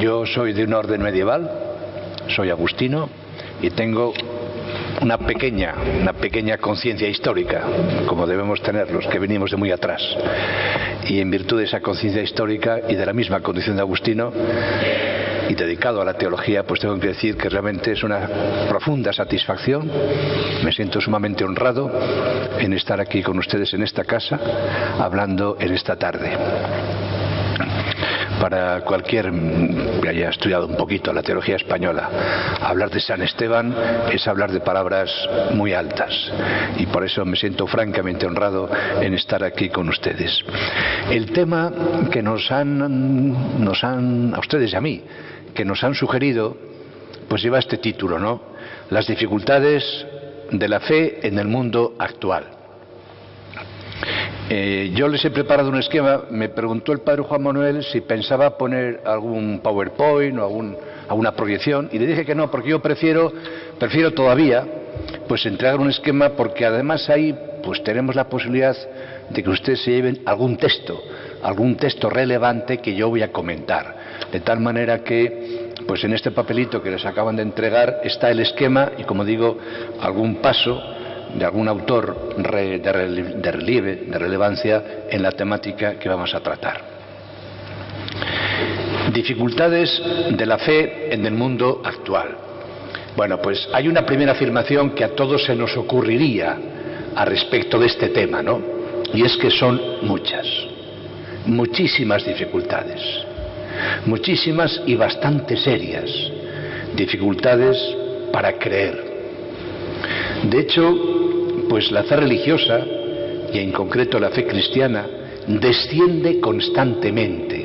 Yo soy de un orden medieval, soy agustino y tengo una pequeña conciencia histórica, como debemos tener los que venimos de muy atrás. Y en virtud de esa conciencia histórica y de la misma condición de agustino y dedicado a la teología, pues tengo que decir que realmente es una profunda satisfacción. Me siento sumamente honrado en estar aquí con ustedes en esta casa, hablando en esta tarde. Para cualquier que haya estudiado un poquito la teología española, hablar de San Esteban es hablar de palabras muy altas, y por eso me siento francamente honrado en estar aquí con ustedes. El tema que nos han a ustedes y a mí, que nos han sugerido, pues lleva este título, ¿no? Las dificultades de la fe en el mundo actual. Yo les he preparado un esquema. Me preguntó el padre Juan Manuel si pensaba poner algún PowerPoint o alguna proyección, y le dije que no, porque yo prefiero todavía pues entregar un esquema, porque además ahí pues tenemos la posibilidad de que ustedes se lleven algún texto relevante que yo voy a comentar, de tal manera que pues en este papelito que les acaban de entregar está el esquema y, como digo, algún paso de algún autor de relieve, de relevancia en la temática que vamos a tratar. Dificultades de la fe en el mundo actual. Bueno, pues hay una primera afirmación que a todos se nos ocurriría a respecto de este tema, ¿no? Y es que son muchísimas dificultades, muchísimas y bastante serias dificultades para creer. De hecho, pues la fe religiosa, y en concreto la fe cristiana, desciende constantemente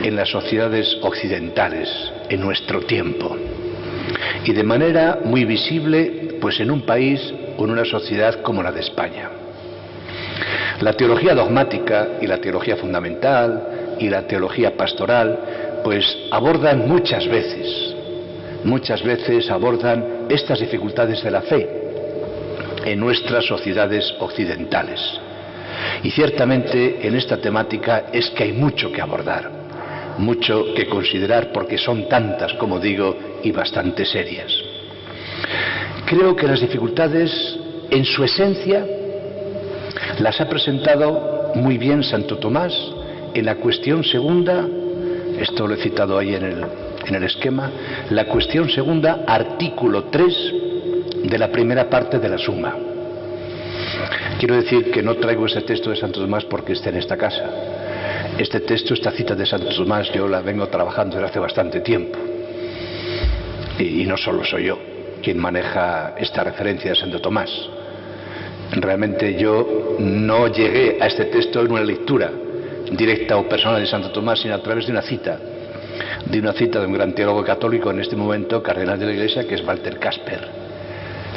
en las sociedades occidentales, en nuestro tiempo, y de manera muy visible pues en un país o en una sociedad como la de España. La teología dogmática y la teología fundamental y la teología pastoral pues abordan muchas veces abordan estas dificultades de la fe en nuestras sociedades occidentales. Y ciertamente en esta temática es que hay mucho que abordar, mucho que considerar, porque son tantas, como digo, y bastante serias. Creo que las dificultades, en su esencia, las ha presentado muy bien Santo Tomás en la cuestión segunda. Esto lo he citado ahí en el esquema. La cuestión segunda, artículo 3 de la primera parte de la Suma. Quiero decir que no traigo ese texto de Santo Tomás porque esté en esta casa. Este texto, esta cita de Santo Tomás, yo la vengo trabajando desde hace bastante tiempo. Y no solo soy yo quien maneja esta referencia de Santo Tomás. Realmente yo no llegué a este texto en una lectura directa o personal de Santo Tomás, sino a través de una cita de un gran teólogo católico en este momento, cardenal de la Iglesia, que es Walter Kasper.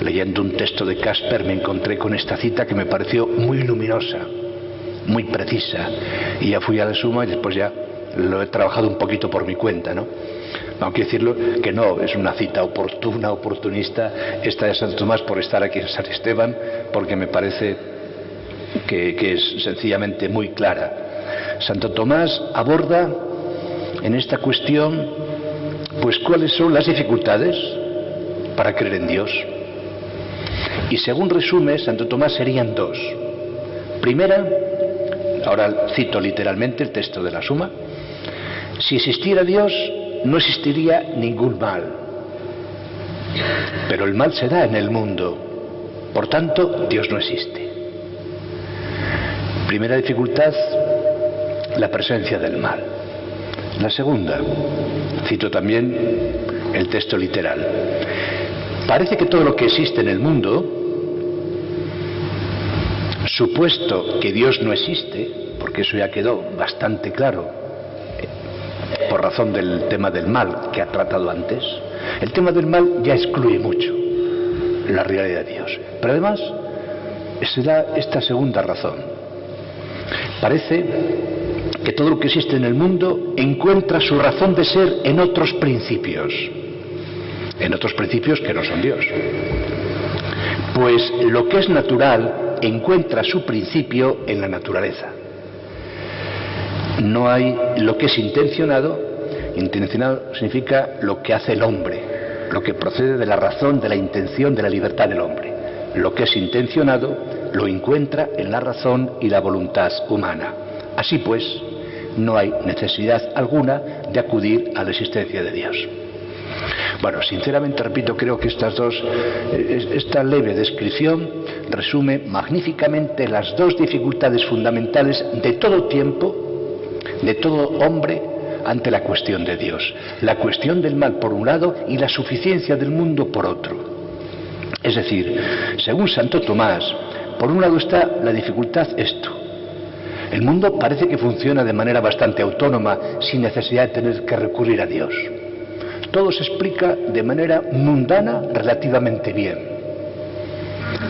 Leyendo un texto de Kasper me encontré con esta cita que me pareció muy luminosa, muy precisa, y ya fui a la Suma y después ya lo he trabajado un poquito por mi cuenta, ¿no? Aunque decirlo que no es una cita oportunista esta de Santo Tomás por estar aquí en San Esteban, porque me parece que es sencillamente muy clara. Santo Tomás aborda en esta cuestión pues cuáles son las dificultades para creer en Dios. Y según resume Santo Tomás serían dos. Primera, ahora cito literalmente el texto de la Suma: si existiera Dios no existiría ningún mal, pero el mal se da en el mundo, por tanto Dios no existe. Primera dificultad, la presencia del mal. La segunda, cito también el texto literal: parece que todo lo que existe en el mundo, supuesto que Dios no existe, porque eso ya quedó bastante claro por razón del tema del mal que ha tratado antes, el tema del mal ya excluye mucho la realidad de Dios. Pero además se da esta segunda razón: parece que todo lo que existe en el mundo encuentra su razón de ser en otros principios que no son Dios. Pues lo que es natural encuentra su principio en la naturaleza. No hay lo que es intencionado Intencionado significa lo que hace el hombre, lo que procede de la razón, de la intención, de la libertad del hombre. Lo que es intencionado lo encuentra en la razón y la voluntad humana. Así pues, no hay necesidad alguna de acudir a la existencia de Dios. Bueno, sinceramente, repito, creo que esta leve descripción resume magníficamente las dos dificultades fundamentales de todo tiempo, de todo hombre, ante la cuestión de Dios. La cuestión del mal por un lado y la suficiencia del mundo por otro. Es decir, según Santo Tomás, por un lado está la dificultad esto. El mundo parece que funciona de manera bastante autónoma, sin necesidad de tener que recurrir a Dios. Todo se explica de manera mundana relativamente bien.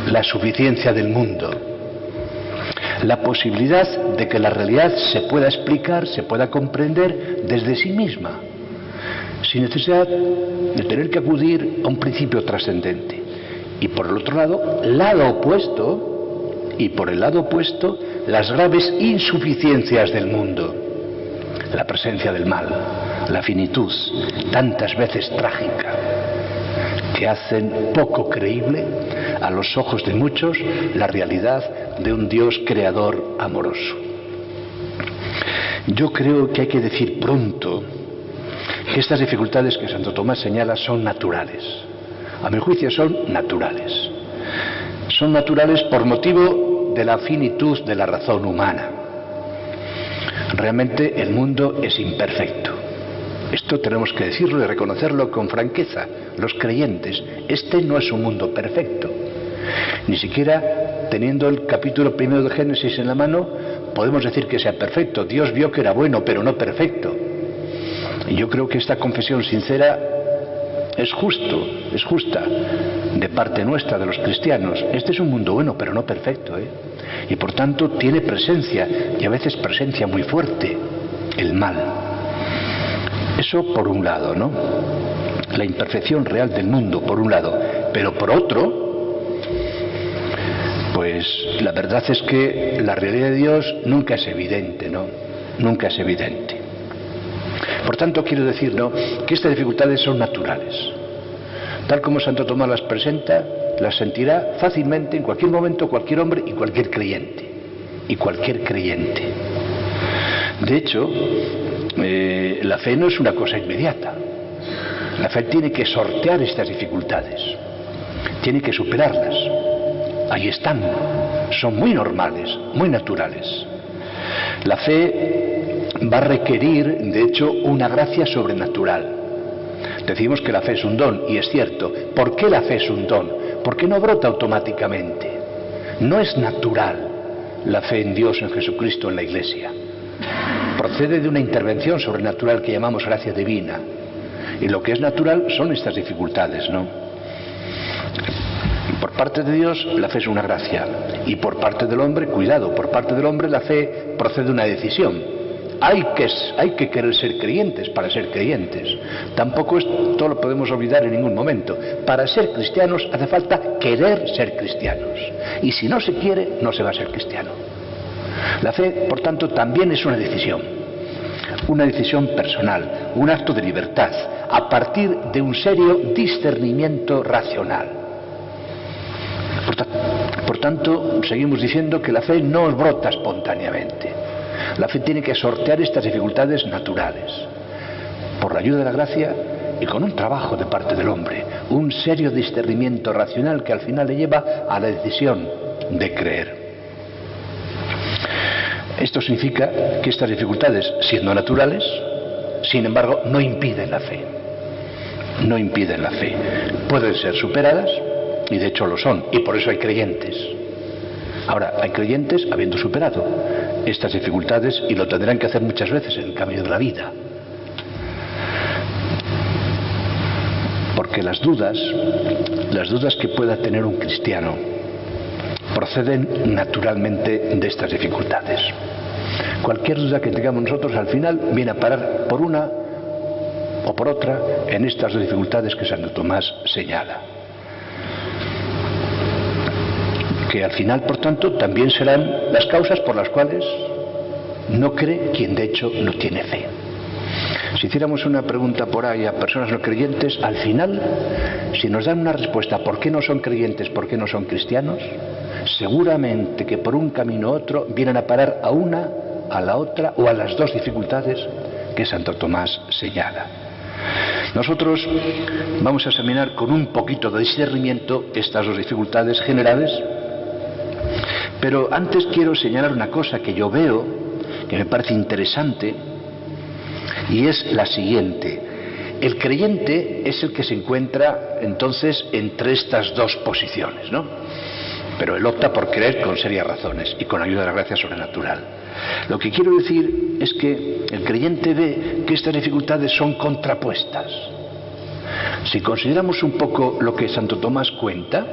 La suficiencia del mundo, la posibilidad de que la realidad se pueda explicar, se pueda comprender desde sí misma, sin necesidad de tener que acudir a un principio trascendente. Y por el otro lado, por el lado opuesto, las graves insuficiencias del mundo, la presencia del mal, la finitud, tantas veces trágica, que hacen poco creíble a los ojos de muchos la realidad de un Dios creador amoroso. Yo creo que hay que decir pronto que estas dificultades que Santo Tomás señala son naturales. A mi juicio son naturales. Son naturales por motivo de la finitud de la razón humana. Realmente el mundo es imperfecto. Esto tenemos que decirlo y reconocerlo con franqueza. Los creyentes, este no es un mundo perfecto. Ni siquiera teniendo el capítulo 1 de Génesis en la mano, podemos decir que sea perfecto. Dios vio que era bueno, pero no perfecto. Y yo creo que esta confesión sincera es justa de parte nuestra, de los cristianos. Este es un mundo bueno, pero no perfecto, y por tanto tiene presencia, y a veces presencia muy fuerte, el mal. Eso por un lado, ¿no? La imperfección real del mundo, por un lado. Pero por otro, pues la verdad es que la realidad de Dios nunca es evidente, ¿no? Nunca es evidente. Por tanto, quiero decir, ¿no?, que estas dificultades son naturales. Tal como Santo Tomás las presenta, las sentirá fácilmente en cualquier momento cualquier hombre y cualquier creyente. De hecho, la fe no es una cosa inmediata. La fe tiene que sortear estas dificultades, tiene que superarlas. Ahí están, son muy normales, muy naturales. La fe va a requerir, de hecho, una gracia sobrenatural. Decimos que la fe es un don, y es cierto. ¿Por qué la fe es un don? Porque no brota automáticamente. No es natural la fe en Dios, en Jesucristo, en la Iglesia. Procede de una intervención sobrenatural que llamamos gracia divina. Y lo que es natural son estas dificultades, ¿no? Por parte de Dios la fe es una gracia, y por parte del hombre, cuidado, por parte del hombre la fe procede de una decisión. Hay que querer ser creyentes para ser creyentes. Tampoco esto lo podemos olvidar en ningún momento. Para ser cristianos hace falta querer ser cristianos, y si no se quiere, no se va a ser cristiano. La fe, por tanto, también es una decisión personal, un acto de libertad, a partir de un serio discernimiento racional. Por tanto, seguimos diciendo que la fe no brota espontáneamente. La fe tiene que sortear estas dificultades naturales, por la ayuda de la gracia y con un trabajo de parte del hombre, un serio discernimiento racional que al final le lleva a la decisión de creer. Esto significa que estas dificultades, siendo naturales, sin embargo, no impiden la fe. No impiden la fe. Pueden ser superadas, y de hecho lo son, y por eso hay creyentes. Ahora, hay creyentes habiendo superado estas dificultades, y lo tendrán que hacer muchas veces en el camino de la vida. Porque las dudas que pueda tener un cristiano proceden naturalmente de estas dificultades. Cualquier duda que tengamos nosotros al final viene a parar por una o por otra en estas dificultades que Santo Tomás señala. Que al final, por tanto, también serán las causas por las cuales no cree quien de hecho no tiene fe. Si hiciéramos una pregunta por ahí a personas no creyentes, al final, si nos dan una respuesta ¿por qué no son creyentes, por qué no son cristianos?, seguramente que por un camino u otro vienen a parar a una, a la otra o a las dos dificultades que Santo Tomás señala. Nosotros vamos a examinar con un poquito de discernimiento estas dos dificultades generales, pero antes quiero señalar una cosa que yo veo, que me parece interesante, y es la siguiente. El creyente es el que se encuentra entonces entre estas dos posiciones, ¿no? Pero él opta por creer con serias razones y con ayuda de la gracia sobrenatural. Lo que quiero decir es que el creyente ve que estas dificultades son contrapuestas. Si consideramos un poco lo que Santo Tomás cuenta,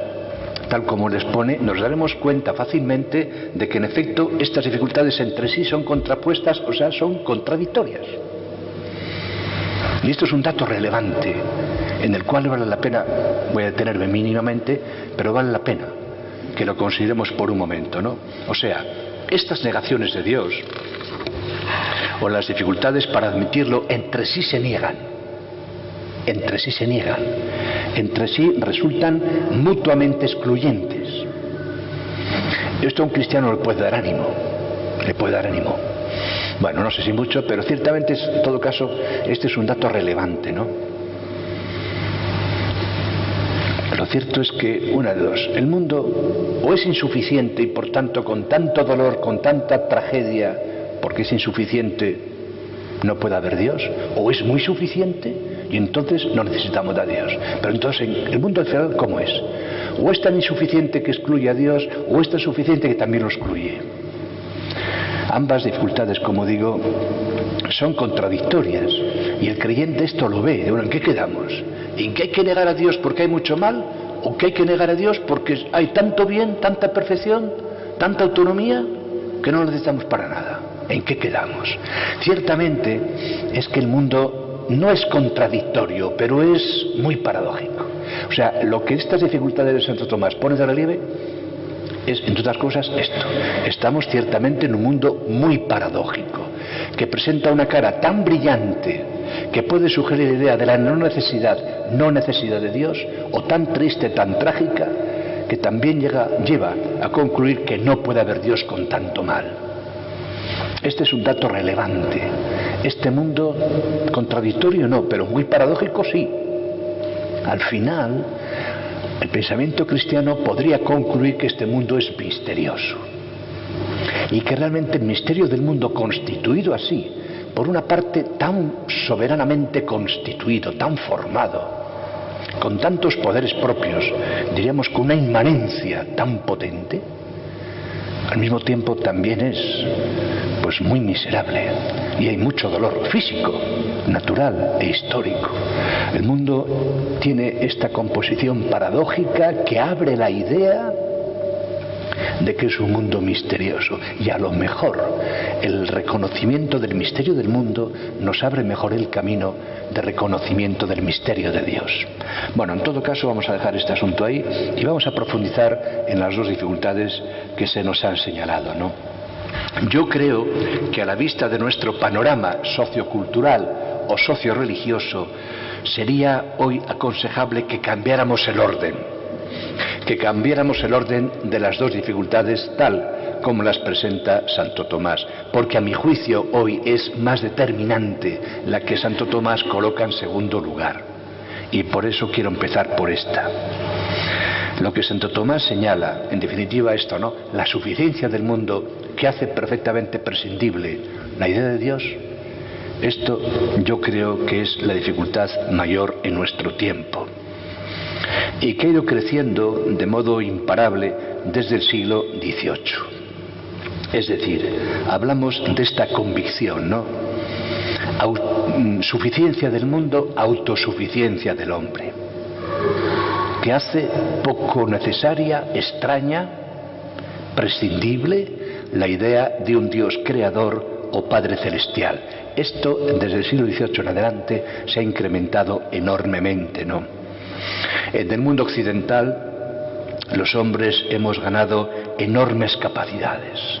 tal como les pone, nos daremos cuenta fácilmente de que en efecto estas dificultades entre sí son contrapuestas, o sea, son contradictorias. Y esto es un dato relevante, en el cual vale la pena, voy a detenerme mínimamente, pero vale la pena que lo consideremos por un momento, ¿no? O sea, estas negaciones de Dios, o las dificultades para admitirlo, entre sí se niegan, entre sí resultan mutuamente excluyentes. Esto a un cristiano le puede dar ánimo, Bueno, no sé si mucho, pero ciertamente, en todo caso, este es un dato relevante, ¿no? Lo cierto es que, una de dos, el mundo o es insuficiente y por tanto con tanto dolor, con tanta tragedia, porque es insuficiente, no puede haber Dios, o es muy suficiente y entonces no necesitamos de Dios. Pero entonces, el mundo al final, ¿cómo es? O es tan insuficiente que excluye a Dios, o es tan suficiente que también lo excluye. Ambas dificultades, como digo, son contradictorias y el creyente esto lo ve. Bueno, ¿en qué quedamos? ¿En que hay que negar a Dios porque hay mucho mal? ¿O que hay que negar a Dios porque hay tanto bien, tanta perfección, tanta autonomía que no lo necesitamos para nada? ¿En qué quedamos? Ciertamente es que el mundo no es contradictorio, pero es muy paradójico. O sea, lo que estas dificultades de Santo Tomás pone de relieve es, entre otras cosas, esto. Estamos ciertamente en un mundo muy paradójico, que presenta una cara tan brillante que puede sugerir la idea de la no necesidad de Dios, o tan triste, tan trágica, que también lleva a concluir que no puede haber Dios con tanto mal. Este es un dato relevante. Este mundo contradictorio no, pero muy paradójico sí. Al final, el pensamiento cristiano podría concluir que este mundo es misterioso y que realmente el misterio del mundo constituido así, por una parte tan soberanamente constituido, tan formado, con tantos poderes propios, diríamos con una inmanencia tan potente, al mismo tiempo también es pues muy miserable y hay mucho dolor físico, natural e histórico. El mundo tiene esta composición paradójica que abre la idea de que es un mundo misterioso, y a lo mejor el reconocimiento del misterio del mundo nos abre mejor el camino de reconocimiento del misterio de Dios. Bueno, en todo caso vamos a dejar este asunto ahí y vamos a profundizar en las dos dificultades que se nos han señalado, ¿no? Yo creo que a la vista de nuestro panorama sociocultural o socioreligioso sería hoy aconsejable que cambiáramos el orden de las dos dificultades tal como las presenta Santo Tomás, porque a mi juicio hoy es más determinante la que Santo Tomás coloca en segundo lugar, y por eso quiero empezar por esta. Lo que Santo Tomás señala, en definitiva esto, ¿no?, la suficiencia del mundo que hace perfectamente prescindible la idea de Dios. Esto yo creo que es la dificultad mayor en nuestro tiempo y que ha ido creciendo de modo imparable desde el siglo XVIII. Es decir, hablamos de esta convicción, ¿no? Suficiencia del mundo, autosuficiencia del hombre, que hace poco necesaria, extraña, prescindible la idea de un Dios creador o Padre celestial. Esto desde el siglo XVIII en adelante se ha incrementado enormemente, ¿no? En el mundo occidental los hombres hemos ganado enormes capacidades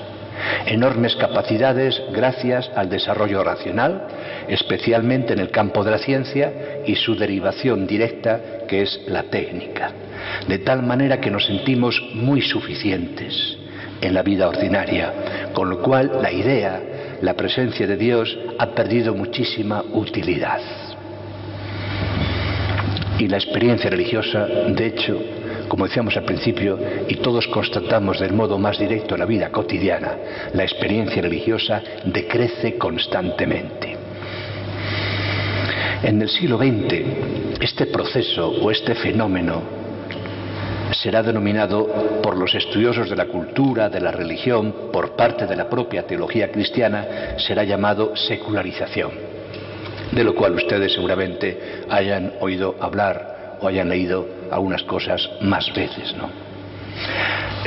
gracias al desarrollo racional especialmente en el campo de la ciencia y su derivación directa, que es la técnica, de tal manera que nos sentimos muy suficientes en la vida ordinaria, con lo cual la idea, la presencia de Dios ha perdido muchísima utilidad. Y la experiencia religiosa, de hecho, como decíamos al principio, y todos constatamos del modo más directo en la vida cotidiana, la experiencia religiosa decrece constantemente. En el siglo XX, este proceso o este fenómeno será denominado por los estudiosos de la cultura, de la religión, por parte de la propia teología cristiana, será llamado secularización, de lo cual ustedes seguramente hayan oído hablar o hayan leído algunas cosas más veces, ¿no?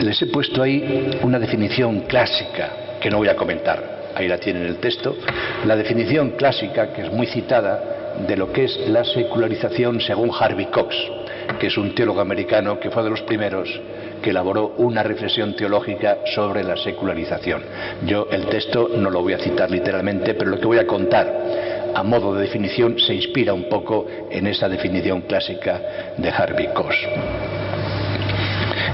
Les he puesto ahí una definición clásica que no voy a comentar, ahí la tienen en el texto, la definición clásica que es muy citada de lo que es la secularización según Harvey Cox, que es un teólogo americano que fue de los primeros que elaboró una reflexión teológica sobre la secularización. Yo el texto no lo voy a citar literalmente, pero lo que voy a contar a modo de definición se inspira un poco en esa definición clásica de Harvey Cox.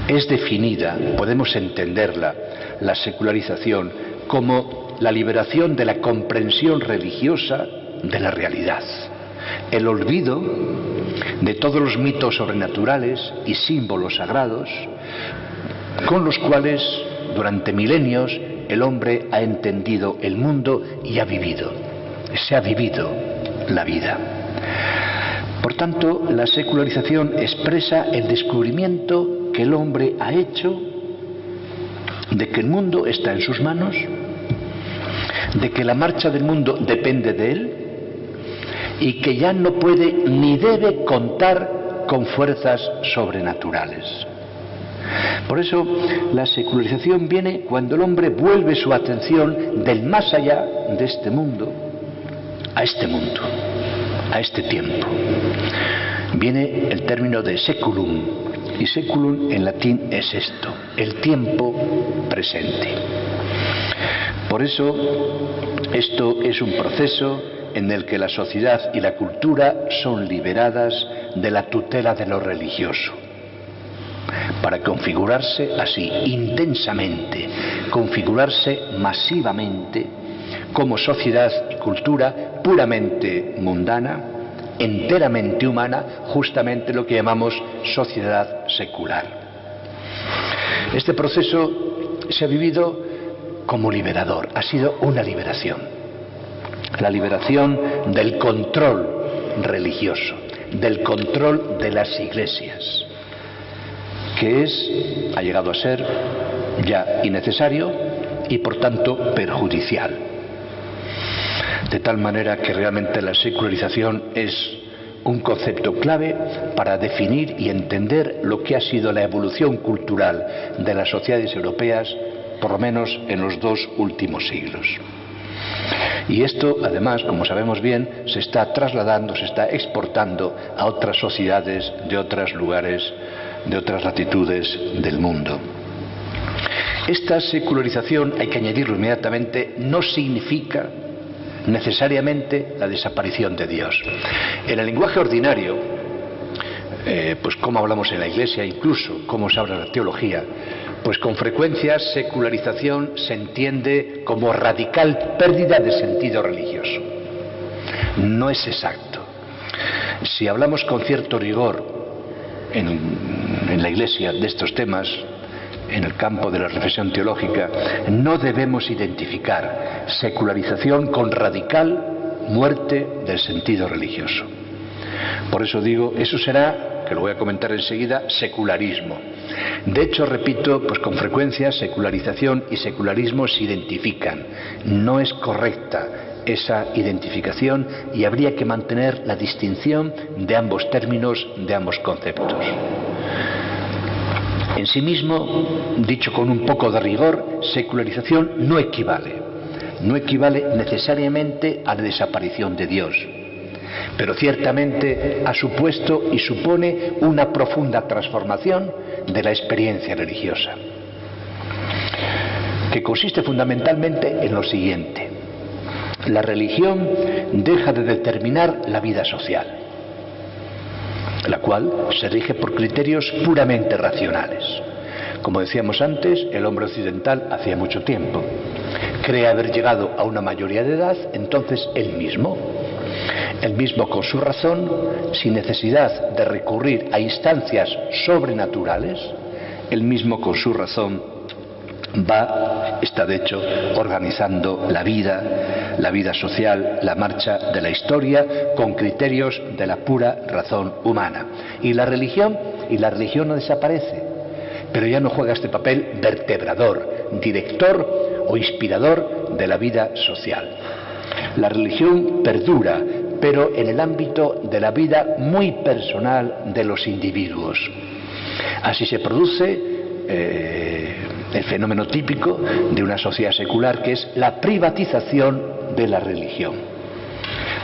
Es definida, podemos entenderla, la secularización como la liberación de la comprensión religiosa de la realidad, el olvido de todos los mitos sobrenaturales y símbolos sagrados con los cuales durante milenios el hombre ha entendido el mundo y ha vivido, se ha vivido la vida. Por tanto, la secularización expresa el descubrimiento que el hombre ha hecho de que el mundo está en sus manos, de que la marcha del mundo depende de él y que ya no puede ni debe contar con fuerzas sobrenaturales. Por eso la secularización viene cuando el hombre vuelve su atención del más allá de este mundo a este mundo, a este tiempo. Viene el término de seculum, y seculum en latín es esto, el tiempo presente. Por eso esto es un proceso en el que la sociedad y la cultura son liberadas de la tutela de lo religioso, para configurarse así intensamente, configurarse masivamente como sociedad y cultura puramente mundana, enteramente humana, justamente lo que llamamos sociedad secular. Este proceso se ha vivido como liberador, ha sido una liberación, la liberación del control religioso, del control de las iglesias, que ha llegado a ser ya innecesario y por tanto perjudicial. De tal manera que realmente la secularización es un concepto clave para definir y entender lo que ha sido la evolución cultural de las sociedades europeas, por lo menos en los 2 últimos siglos. Y esto, además, como sabemos bien, se está trasladando, se está exportando a otras sociedades de otros lugares, de otras latitudes del mundo. Esta secularización, hay que añadirlo inmediatamente, no significa necesariamente la desaparición de Dios. En el lenguaje ordinario, pues como hablamos en la Iglesia, incluso como se habla en la teología, pues con frecuencia secularización se entiende como radical pérdida de sentido religioso. No es exacto. Si hablamos con cierto rigor en la Iglesia de estos temas, en el campo de la reflexión teológica, no debemos identificar secularización con radical muerte del sentido religioso. Por eso digo, eso será, que lo voy a comentar enseguida, secularismo. De hecho, repito, pues con frecuencia secularización y secularismo se identifican. No es correcta esa identificación y habría que mantener la distinción de ambos términos, de ambos conceptos. En sí mismo, dicho con un poco de rigor, secularización no equivale necesariamente a la desaparición de Dios, pero ciertamente ha supuesto y supone una profunda transformación de la experiencia religiosa, que consiste fundamentalmente en lo siguiente: La religión deja de determinar la vida social, la cual se rige por criterios puramente racionales. Como decíamos antes, el hombre occidental hacía mucho tiempo cree haber llegado a una mayoría de edad, entonces él mismo con su razón, sin necesidad de recurrir a instancias sobrenaturales, él mismo con su razón está de hecho organizando la vida social, la marcha de la historia con criterios de la pura razón humana. Y la religión no desaparece, pero ya no juega este papel vertebrador, director o inspirador de la vida social. La religión perdura, pero en el ámbito de la vida muy personal de los individuos. Así se produce el fenómeno típico de una sociedad secular, que es la privatización de la religión,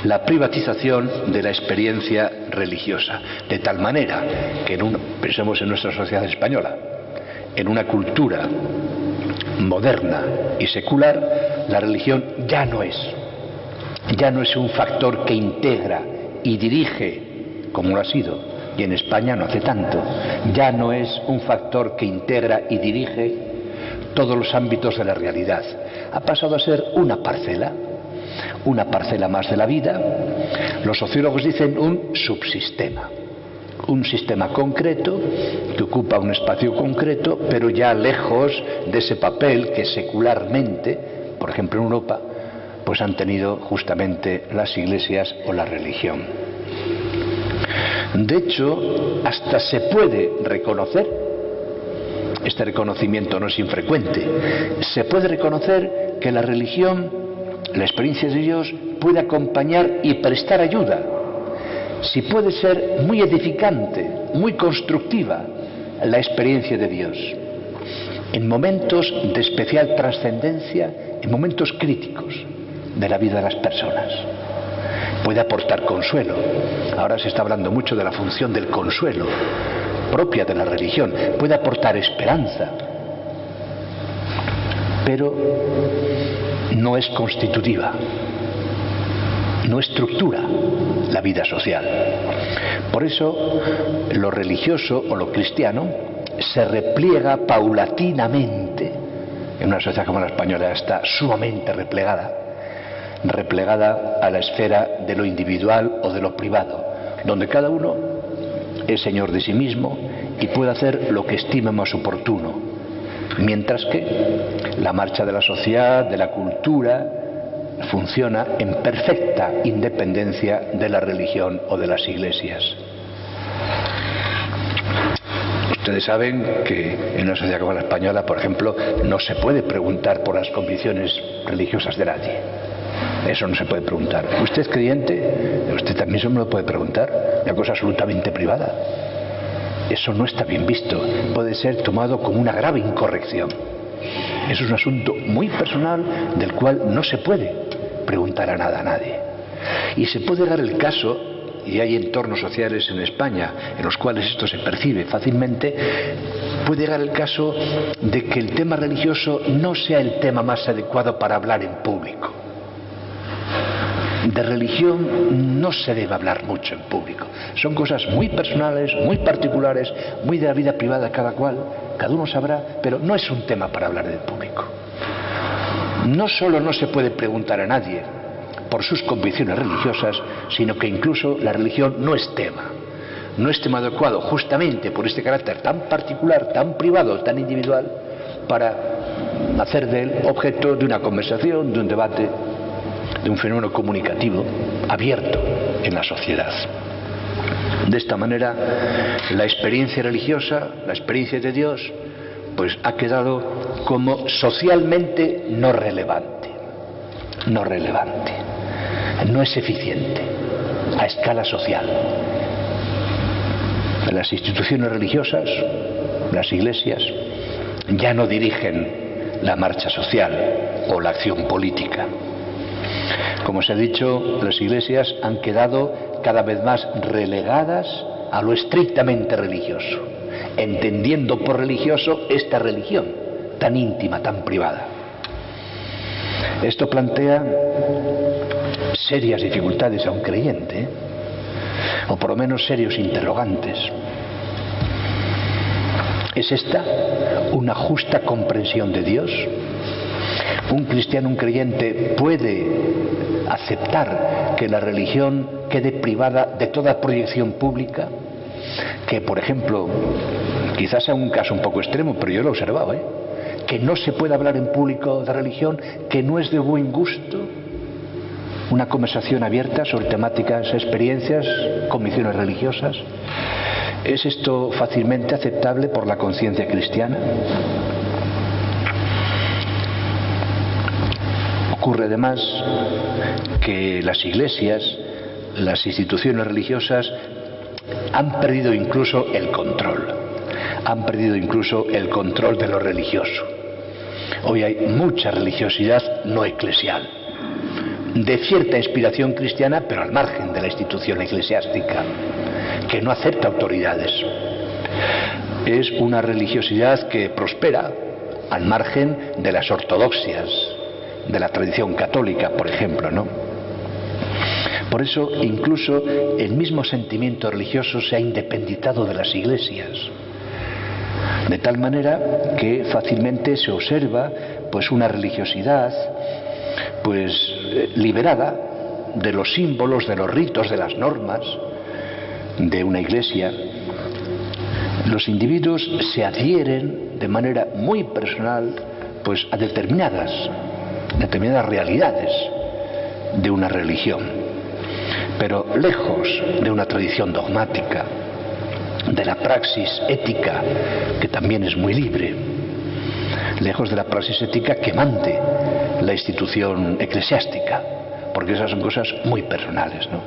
la privatización de la experiencia religiosa, de tal manera que pensemos en nuestra sociedad española, en una cultura moderna y secular, la religión ya no es un factor que integra y dirige, como lo ha sido, y en España no hace tanto, ya no es un factor que integra y dirige todos los ámbitos de la realidad. Ha pasado a ser una parcela más de la vida. Los sociólogos dicen un subsistema, un sistema concreto que ocupa un espacio concreto, pero ya lejos de ese papel que secularmente, por ejemplo en Europa, pues han tenido justamente las iglesias o la religión. De hecho, hasta se puede reconocer, este reconocimiento no es infrecuente, se puede reconocer que la religión, la experiencia de Dios, puede acompañar y prestar ayuda, si puede ser muy edificante, muy constructiva la experiencia de Dios, en momentos de especial trascendencia, en momentos críticos de la vida de las personas. Puede aportar consuelo. Ahora se está hablando mucho de la función del consuelo propia de la religión. Puede aportar esperanza, pero no es constitutiva, no estructura la vida social. Por eso lo religioso o lo cristiano se repliega paulatinamente. En una sociedad como la española está sumamente replegada a la esfera de lo individual o de lo privado, donde cada uno es señor de sí mismo y puede hacer lo que estime más oportuno, mientras que la marcha de la sociedad, de la cultura, funciona en perfecta independencia de la religión o de las iglesias. Ustedes saben que en una sociedad como la española, por ejemplo, no se puede preguntar por las convicciones religiosas de nadie. Eso no se puede preguntar. ¿Usted es creyente? Usted también se me lo puede preguntar. Una cosa absolutamente privada. Eso no está bien visto. Puede ser tomado como una grave incorrección. Eso es un asunto muy personal del cual no se puede preguntar a nadie. Y se puede dar el caso, y hay entornos sociales en España en los cuales esto se percibe fácilmente, puede llegar el caso de que el tema religioso no sea el tema más adecuado para hablar en público. De religión no se debe hablar mucho en público. Son cosas muy personales, muy particulares, muy de la vida privada de cada cual, cada uno sabrá, pero no es un tema para hablar en público. No solo no se puede preguntar a nadie por sus convicciones religiosas, sino que incluso la religión no es tema adecuado, justamente por este carácter tan particular, tan privado, tan individual, para hacer de él objeto de una conversación, de un debate, de un fenómeno comunicativo abierto en la sociedad. De esta manera, la experiencia religiosa, la experiencia de Dios, pues ha quedado como socialmente no relevante, no es eficiente a escala social. Las instituciones religiosas, las iglesias, ya no dirigen la marcha social o la acción política. Como se ha dicho, las iglesias han quedado cada vez más relegadas a lo estrictamente religioso, entendiendo por religioso esta religión tan íntima, tan privada. Esto plantea serias dificultades a un creyente, o por lo menos serios interrogantes. ¿Es esta una justa comprensión de Dios? ¿Un cristiano, un creyente, puede aceptar que la religión quede privada de toda proyección pública? Que, por ejemplo, quizás sea un caso un poco extremo, pero yo lo he observado, que no se puede hablar en público de religión, que no es de buen gusto una conversación abierta sobre temáticas, experiencias, convicciones religiosas. ¿Es esto fácilmente aceptable por la conciencia cristiana? Ocurre además que las iglesias, las instituciones religiosas han perdido incluso el control. Han perdido incluso el control de lo religioso. Hoy hay mucha religiosidad no eclesial, de cierta inspiración cristiana, pero al margen de la institución eclesiástica, que no acepta autoridades. Es una religiosidad que prospera al margen de las ortodoxias, de la tradición católica, por ejemplo, ¿no? Por eso, incluso el mismo sentimiento religioso se ha independizado de las iglesias, de tal manera que fácilmente se observa pues una religiosidad pues liberada de los símbolos, de los ritos, de las normas de una iglesia. Los individuos se adhieren de manera muy personal pues a determinadas realidades de una religión, pero lejos de una tradición dogmática, de la praxis ética, que también es muy libre, lejos de la praxis ética que mande la institución eclesiástica, porque esas son cosas muy personales, ¿no?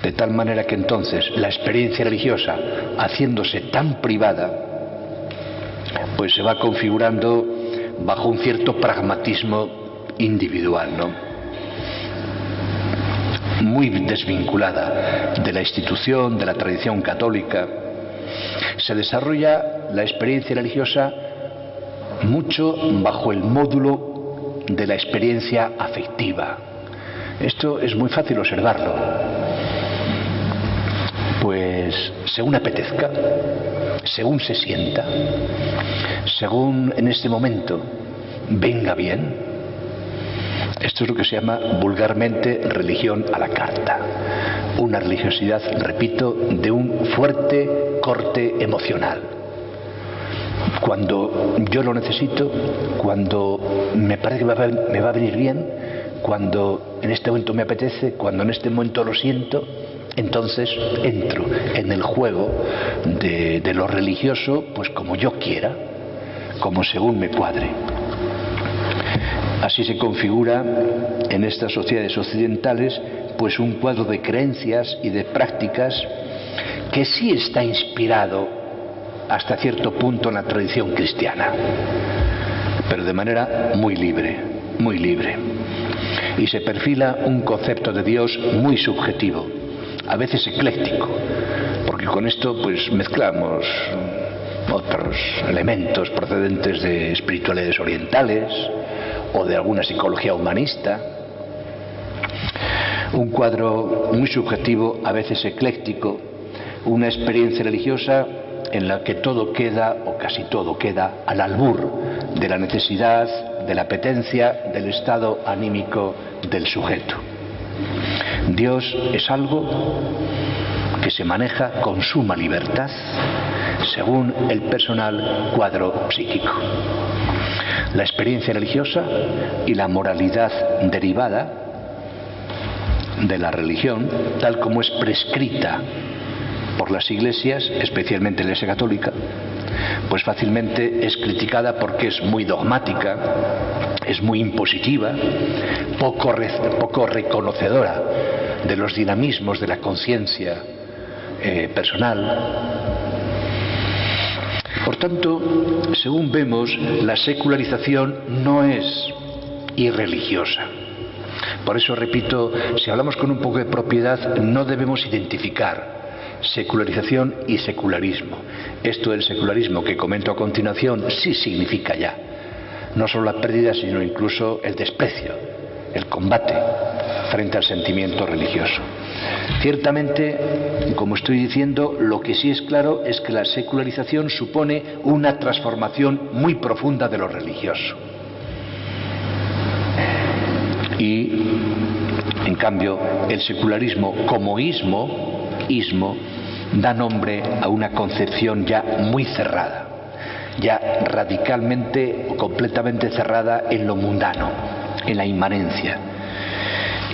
De tal manera que entonces la experiencia religiosa, haciéndose tan privada, pues se va configurando bajo un cierto pragmatismo individual, ¿no? Muy desvinculada de la institución, de la tradición católica. Se desarrolla la experiencia religiosa mucho bajo el módulo de la experiencia afectiva. Esto es muy fácil observarlo. Pues según apetezca, según se sienta, según en este momento venga bien. Esto es lo que se llama vulgarmente religión a la carta. Una religiosidad, repito, de un fuerte corte emocional. Cuando yo lo necesito, cuando me parece que me va a venir bien, cuando en este momento me apetece, cuando en este momento lo siento, entonces entro en el juego de lo religioso, pues como yo quiera, como según me cuadre. Así se configura en estas sociedades occidentales pues un cuadro de creencias y de prácticas que sí está inspirado hasta cierto punto en la tradición cristiana, pero de manera muy libre, muy libre. Y se perfila un concepto de Dios muy subjetivo, a veces ecléctico, porque con esto pues mezclamos otros elementos procedentes de espiritualidades orientales o de alguna psicología humanista. Un cuadro muy subjetivo, a veces ecléctico, una experiencia religiosa en la que todo queda, o casi todo queda, al albur de la necesidad, de la apetencia, del estado anímico del sujeto. Dios es algo que se maneja con suma libertad según el personal cuadro psíquico. La experiencia religiosa y la moralidad derivada de la religión, tal como es prescrita por las iglesias, especialmente la Iglesia Católica, pues fácilmente es criticada porque es muy dogmática, es muy impositiva, poco reconocedora de los dinamismos de la conciencia personal. Por tanto, según vemos, la secularización no es irreligiosa. Por eso, repito, si hablamos con un poco de propiedad, no debemos identificar secularización y secularismo. Esto del secularismo que comento a continuación sí significa ya no solo la pérdida, sino incluso el desprecio, el combate frente al sentimiento religioso. Ciertamente, como estoy diciendo, lo que sí es claro es que la secularización supone una transformación muy profunda de lo religioso. Y, en cambio, el secularismo como ismo da nombre a una concepción ya muy cerrada, ya radicalmente o completamente cerrada en lo mundano, en la inmanencia.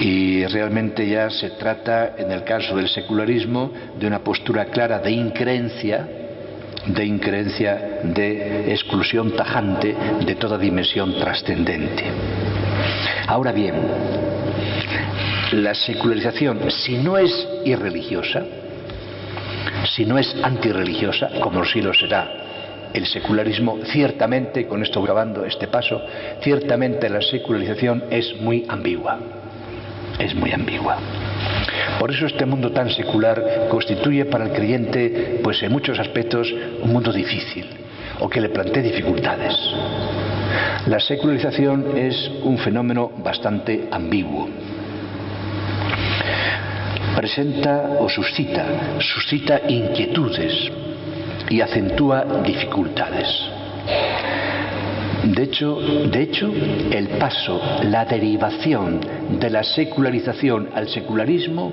Y realmente ya se trata, en el caso del secularismo, de una postura clara de increencia, de exclusión tajante de toda dimensión trascendente. Ahora bien, la secularización, si no es irreligiosa, si no es antirreligiosa, como sí lo será el secularismo, ciertamente, con esto grabando este paso, ciertamente la secularización es muy ambigua. Es muy ambigua. Por eso este mundo tan secular constituye para el creyente, pues en muchos aspectos, un mundo difícil, o que le plantea dificultades. La secularización es un fenómeno bastante ambiguo. Presenta o suscita inquietudes y acentúa dificultades. De hecho, el paso, la derivación de la secularización al secularismo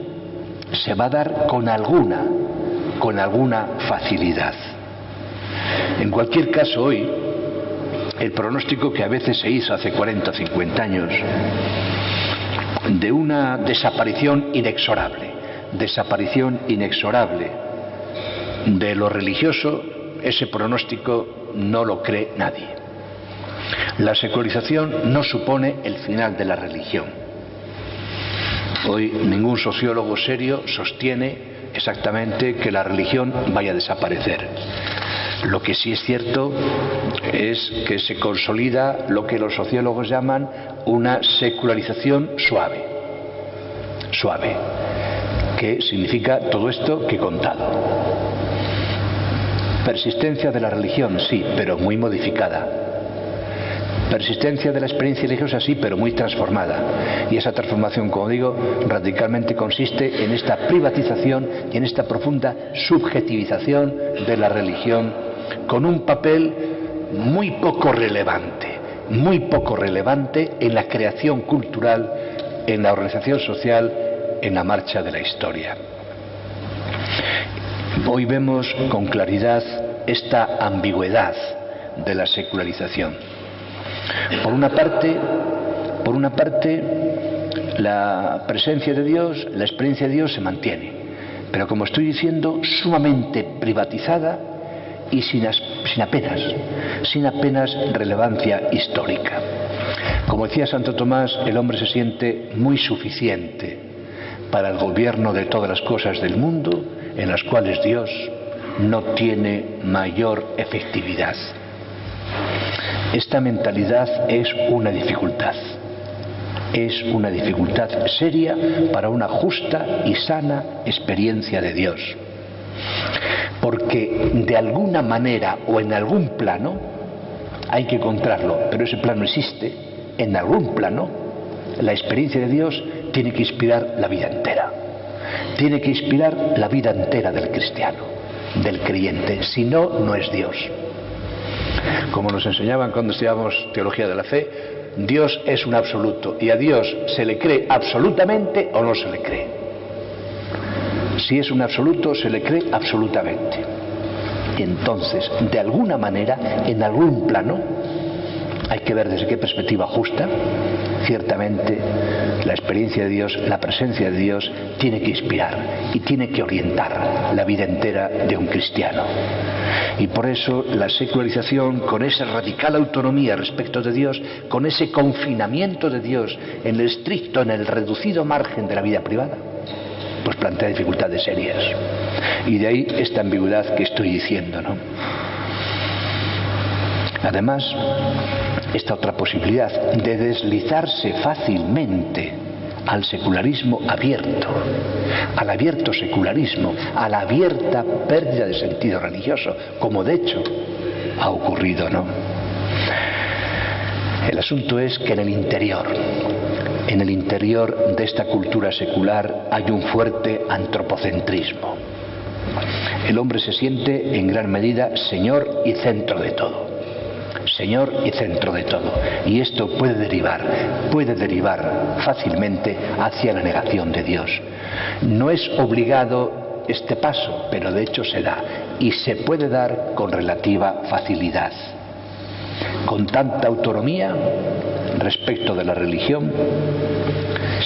se va a dar con alguna facilidad. En cualquier caso, hoy, el pronóstico que a veces se hizo hace 40 o 50 años de una desaparición inexorable de lo religioso, ese pronóstico no lo cree nadie. La secularización no supone el final de la religión. Hoy ningún sociólogo serio sostiene exactamente que la religión vaya a desaparecer. Lo que sí es cierto es que se consolida lo que los sociólogos llaman una secularización suave, que significa todo esto que he contado. Persistencia de la religión, sí, pero muy modificada. Persistencia de la experiencia religiosa, sí, pero muy transformada. Y esa transformación, como digo, radicalmente consiste en esta privatización y en esta profunda subjetivización de la religión, con un papel muy poco relevante en la creación cultural, en la organización social, en la marcha de la historia. Hoy vemos con claridad esta ambigüedad de la secularización. Por una parte, la presencia de Dios, la experiencia de Dios se mantiene, pero como estoy diciendo, sumamente privatizada y sin apenas relevancia histórica. Como decía Santo Tomás, el hombre se siente muy suficiente para el gobierno de todas las cosas del mundo, en las cuales Dios no tiene mayor efectividad. Esta mentalidad es una dificultad seria para una justa y sana experiencia de Dios. Porque de alguna manera o en algún plano, hay que encontrarlo, pero ese plano existe, en algún plano, la experiencia de Dios tiene que inspirar la vida entera. Tiene que inspirar la vida entera del cristiano, del creyente, si no, no es Dios. Como nos enseñaban cuando estudiábamos teología de la fe, Dios es un absoluto y a Dios se le cree absolutamente o no se le cree. Si es un absoluto, se le cree absolutamente. Y entonces, de alguna manera, en algún plano, hay que ver desde qué perspectiva justa, ciertamente la experiencia de Dios, la presencia de Dios, tiene que inspirar y tiene que orientar la vida entera de un cristiano. Y por eso la secularización, con esa radical autonomía respecto de Dios, con ese confinamiento de Dios en el estricto, en el reducido margen de la vida privada, pues plantea dificultades serias. Y de ahí esta ambigüedad que estoy diciendo, ¿no? Además, esta otra posibilidad de deslizarse fácilmente al secularismo abierto, al abierto secularismo, a la abierta pérdida de sentido religioso, como de hecho ha ocurrido, ¿no? El asunto es que en el interior, en el interior de esta cultura secular hay un fuerte antropocentrismo. El hombre se siente en gran medida señor y centro de todo. Señor y centro de todo. Y esto puede derivar fácilmente hacia la negación de Dios. No es obligado este paso, pero de hecho se da. Y se puede dar con relativa facilidad. Con tanta autonomía respecto de la religión,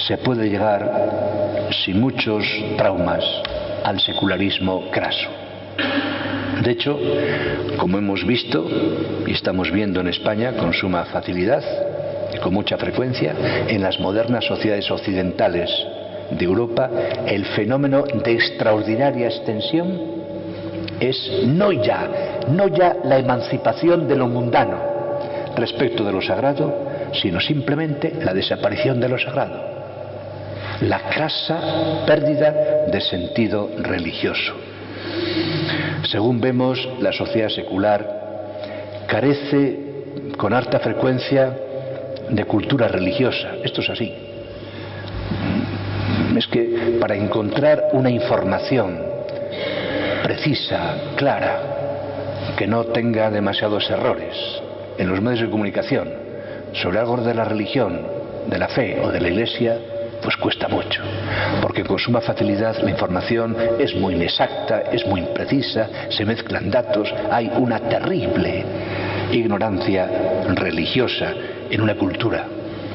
se puede llegar sin muchos traumas al secularismo craso. De hecho, como hemos visto y estamos viendo en España con suma facilidad y con mucha frecuencia, en las modernas sociedades occidentales de Europa, el fenómeno de extraordinaria extensión es no ya la emancipación de lo mundano respecto de lo sagrado, sino simplemente la desaparición de lo sagrado, la crasa pérdida de sentido religioso. Según vemos, la sociedad secular carece con harta frecuencia de cultura religiosa. Esto es así. Es que para encontrar una información precisa, clara, que no tenga demasiados errores en los medios de comunicación sobre algo de la religión, de la fe o de la Iglesia, pues cuesta mucho, porque con suma facilidad la información es muy inexacta, es muy imprecisa, se mezclan datos, hay una terrible ignorancia religiosa en una cultura,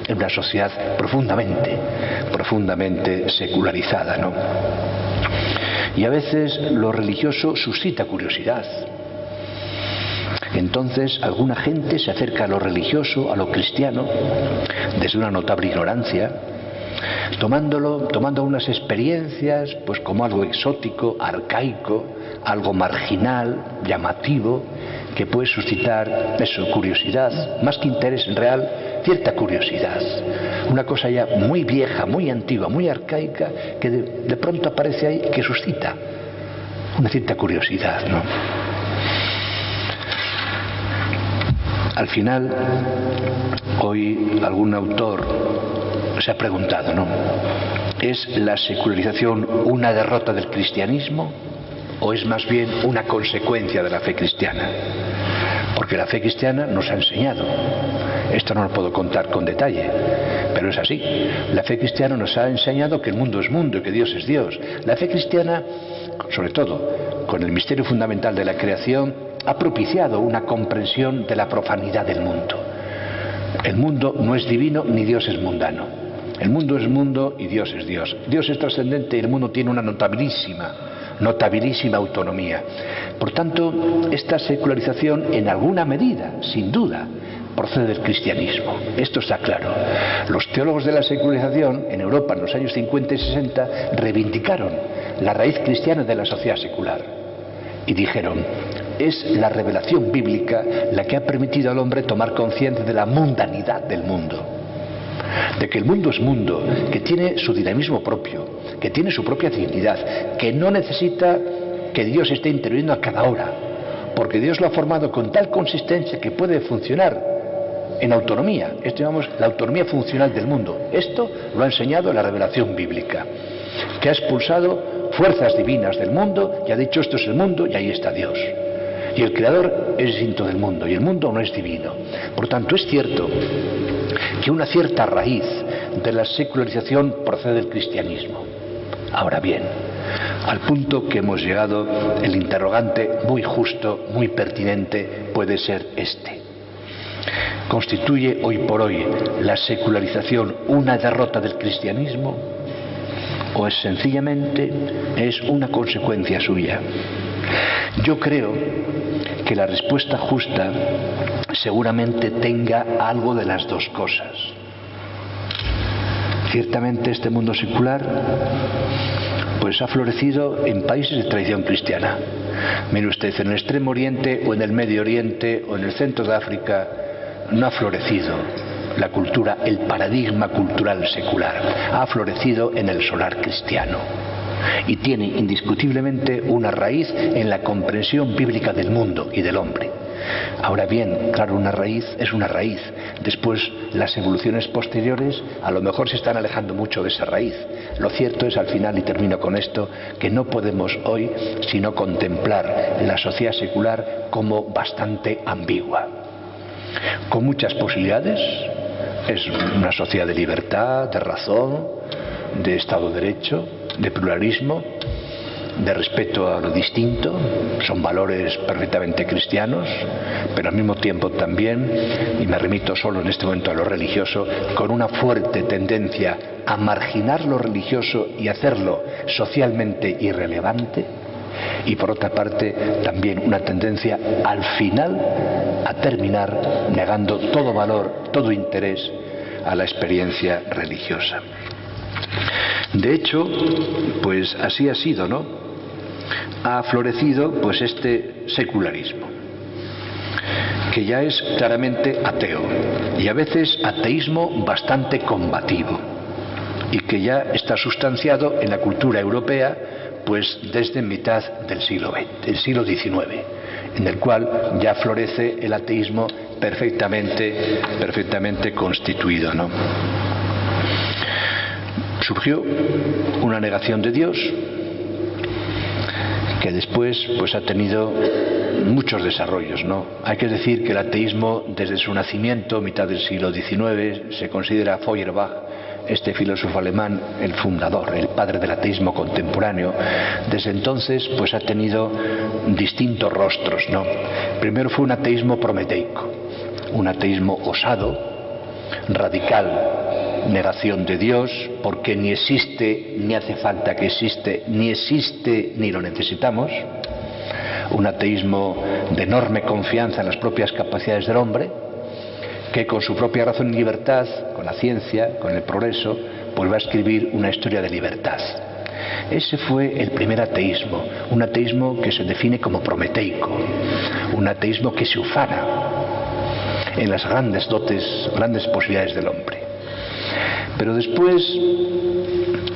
en una sociedad profundamente secularizada, ¿no? Y a veces lo religioso suscita curiosidad. Entonces alguna gente se acerca a lo religioso, a lo cristiano, desde una notable ignorancia, tomando unas experiencias pues como algo exótico, arcaico, algo marginal, llamativo, que puede suscitar eso, curiosidad, más que interés en real, cierta curiosidad. Una cosa ya muy vieja, muy antigua, muy arcaica, que de pronto aparece ahí, que suscita una cierta curiosidad, ¿no? Al final, hoy algún autor se ha preguntado, ¿no? ¿Es la secularización una derrota del cristianismo o es más bien una consecuencia de la fe cristiana? Porque la fe cristiana nos ha enseñado, esto no lo puedo contar con detalle, pero es así, la fe cristiana nos ha enseñado que el mundo es mundo y que Dios es Dios. La fe cristiana, sobre todo con el misterio fundamental de la creación, ha propiciado una comprensión de la profanidad del mundo. El mundo no es divino ni Dios es mundano. El mundo es mundo y Dios es Dios. Dios es trascendente y el mundo tiene una notabilísima autonomía. Por tanto, esta secularización en alguna medida, sin duda, procede del cristianismo. Esto está claro. Los teólogos de la secularización en Europa en los años 50 y 60 reivindicaron la raíz cristiana de la sociedad secular y dijeron: es la revelación bíblica la que ha permitido al hombre tomar conciencia de la mundanidad del mundo, de que el mundo es mundo, que tiene su dinamismo propio, que tiene su propia dignidad, que no necesita que Dios esté interviniendo a cada hora, porque Dios lo ha formado con tal consistencia que puede funcionar en autonomía. Esto llamamos la autonomía funcional del mundo. Esto lo ha enseñado la revelación bíblica, que ha expulsado fuerzas divinas del mundo y ha dicho: esto es el mundo y ahí está Dios. Y el creador es distinto del mundo y el mundo no es divino. Por tanto, es cierto que una cierta raíz de la secularización procede del cristianismo. Ahora bien, al punto que hemos llegado, el interrogante muy justo, muy pertinente puede ser este: ¿constituye hoy por hoy la secularización una derrota del cristianismo o es sencillamente una consecuencia suya? Yo creo que la respuesta justa seguramente tenga algo de las dos cosas. Ciertamente este mundo secular pues ha florecido en países de tradición cristiana. Mire usted, en el Extremo Oriente o en el Medio Oriente o en el centro de África no ha florecido la cultura, el paradigma cultural secular. Ha florecido en el solar cristiano y tiene indiscutiblemente una raíz en la comprensión bíblica del mundo y del hombre. Ahora bien, claro, una raíz es una raíz. Después, las evoluciones posteriores a lo mejor se están alejando mucho de esa raíz. Lo cierto es, al final, y termino con esto, que no podemos hoy sino contemplar la sociedad secular como bastante ambigua, con muchas posibilidades. Es una sociedad de libertad, de razón, de Estado de Derecho, de pluralismo, de respeto a lo distinto. Son valores perfectamente cristianos, pero al mismo tiempo también, y me remito solo en este momento a lo religioso, con una fuerte tendencia a marginar lo religioso y hacerlo socialmente irrelevante, y por otra parte también una tendencia al final a terminar negando todo valor, todo interés a la experiencia religiosa. De hecho, pues así ha sido, ¿no? Ha florecido pues este secularismo, que ya es claramente ateo, y a veces ateísmo bastante combativo, y que ya está sustanciado en la cultura europea pues desde mitad del siglo XIX, en el cual ya florece el ateísmo perfectamente constituido, ¿no? Surgió una negación de Dios que después pues ha tenido muchos desarrollos, ¿no? Hay que decir que el ateísmo desde su nacimiento, mitad del siglo XIX, se considera Feuerbach, este filósofo alemán, el fundador, el padre del ateísmo contemporáneo. Desde entonces pues ha tenido distintos rostros, ¿no? Primero fue un ateísmo prometeico, un ateísmo osado, radical, negación de Dios, porque ni existe ni hace falta que existe ni lo necesitamos. Un ateísmo de enorme confianza en las propias capacidades del hombre, que con su propia razón y libertad, con la ciencia, con el progreso, pues va a escribir una historia de libertad. Ese fue el primer ateísmo, un ateísmo que se define como prometeico, un ateísmo que se ufana en las grandes dotes, grandes posibilidades del hombre. Pero después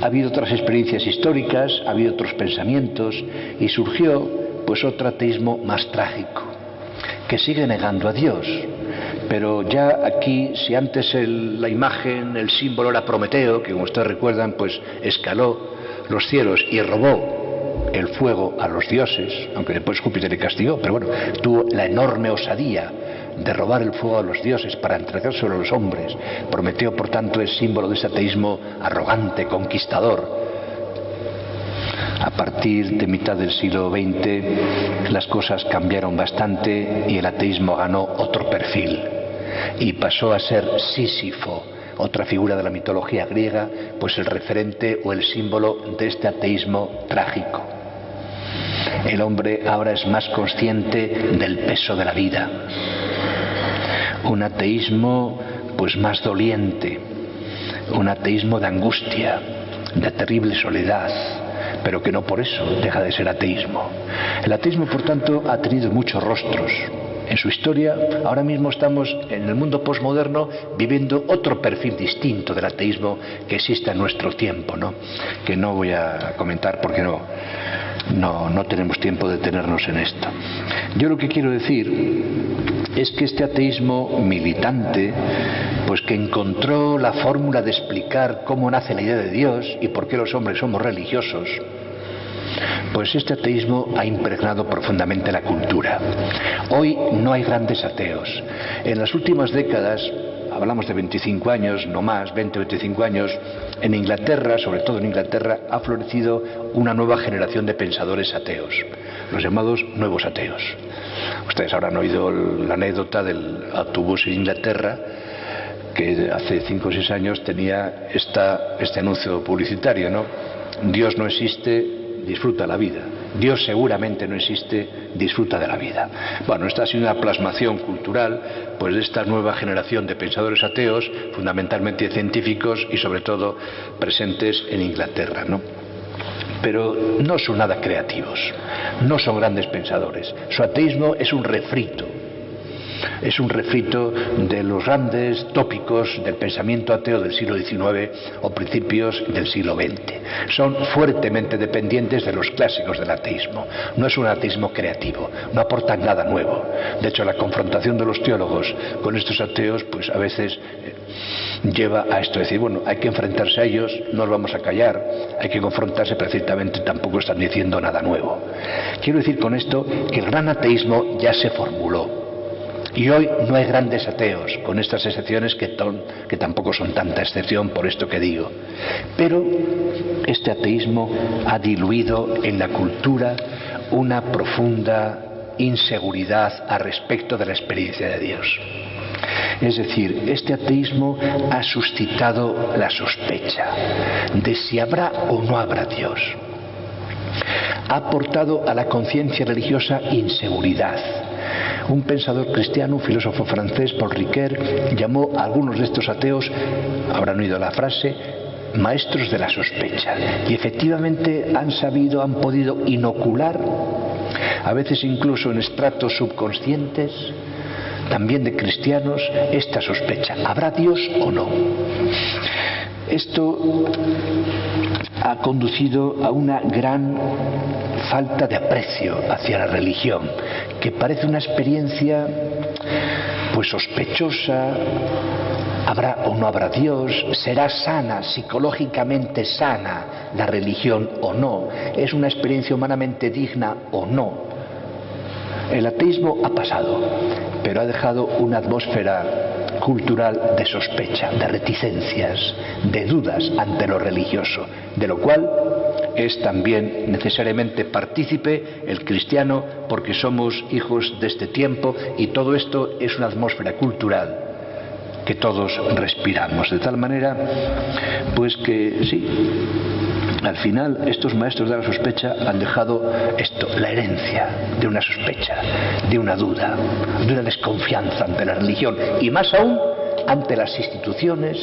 ha habido otras experiencias históricas, ha habido otros pensamientos, y surgió pues otro ateísmo más trágico, que sigue negando a Dios. Pero ya aquí, si antes la imagen, el símbolo era Prometeo, que como ustedes recuerdan pues escaló los cielos y robó el fuego a los dioses, aunque después Júpiter le castigó, pero bueno, tuvo la enorme osadía de robar el fuego a los dioses para entregárselo a los hombres. Prometeo, por tanto, es símbolo de ese ateísmo arrogante, conquistador. A partir de mitad del siglo XX las cosas cambiaron bastante y el ateísmo ganó otro perfil y pasó a ser Sísifo, otra figura de la mitología griega, pues el referente o el símbolo de este ateísmo trágico. El hombre ahora es más consciente del peso de la vida. Un ateísmo pues más doliente, un ateísmo de angustia, de terrible soledad, pero que no por eso deja de ser ateísmo. El ateísmo, por tanto, ha tenido muchos rostros en su historia. Ahora mismo estamos en el mundo posmoderno viviendo otro perfil distinto del ateísmo que existe en nuestro tiempo, ¿no? Que no voy a comentar porque no tenemos tiempo de detenernos en esto. Yo lo que quiero decir es que este ateísmo militante, pues que encontró la fórmula de explicar cómo nace la idea de Dios y por qué los hombres somos religiosos, pues este ateísmo ha impregnado profundamente la cultura. Hoy no hay grandes ateos. En las últimas décadas, hablamos de 25 años, no más, 20 o 25 años, en Inglaterra, sobre todo en Inglaterra, ha florecido una nueva generación de pensadores ateos, los llamados nuevos ateos. Ustedes habrán oído la anécdota del autobús en Inglaterra, que hace 5 o 6 años tenía este anuncio publicitario, ¿no? Dios no existe, disfruta la vida. Dios seguramente no existe, disfruta de la vida. Bueno, esta ha sido una plasmación cultural pues de esta nueva generación de pensadores ateos, fundamentalmente científicos y sobre todo presentes en Inglaterra, ¿no? Pero no son nada creativos, no son grandes pensadores. Su ateísmo es un refrito Es un refrito de los grandes tópicos del pensamiento ateo del siglo XIX o principios del siglo XX. Son fuertemente dependientes de los clásicos del ateísmo. No es un ateísmo creativo, no aportan nada nuevo. De hecho, la confrontación de los teólogos con estos ateos, pues a veces lleva a esto, decir, bueno, hay que enfrentarse a ellos, no los vamos a callar, hay que confrontarse, pero ciertamente tampoco están diciendo nada nuevo. Quiero decir con esto que el gran ateísmo ya se formuló. Y hoy no hay grandes ateos, con estas excepciones que tampoco son tanta excepción por esto que digo. Pero este ateísmo ha diluido en la cultura una profunda inseguridad al respecto de la experiencia de Dios. Es decir, este ateísmo ha suscitado la sospecha de si habrá o no habrá Dios. Ha aportado a la conciencia religiosa inseguridad. Un pensador cristiano, un filósofo francés, Paul Ricoeur, llamó a algunos de estos ateos, habrán oído la frase, maestros de la sospecha. Y efectivamente han podido inocular, a veces incluso en estratos subconscientes, también de cristianos, esta sospecha. ¿Habrá Dios o no? Esto ha conducido a una gran falta de aprecio hacia la religión, que parece una experiencia pues sospechosa. ¿Habrá o no habrá Dios? ¿Será sana, psicológicamente sana la religión o no? ¿Es una experiencia humanamente digna o no? El ateísmo ha pasado, pero ha dejado una atmósfera cultural de sospecha, de reticencias, de dudas ante lo religioso, de lo cual es también necesariamente partícipe el cristiano, porque somos hijos de este tiempo y todo esto es una atmósfera cultural que todos respiramos, de tal manera pues que sí, al final estos maestros de la sospecha han dejado esto, la herencia de una sospecha, de una duda, de una desconfianza ante la religión y más aún ante las instituciones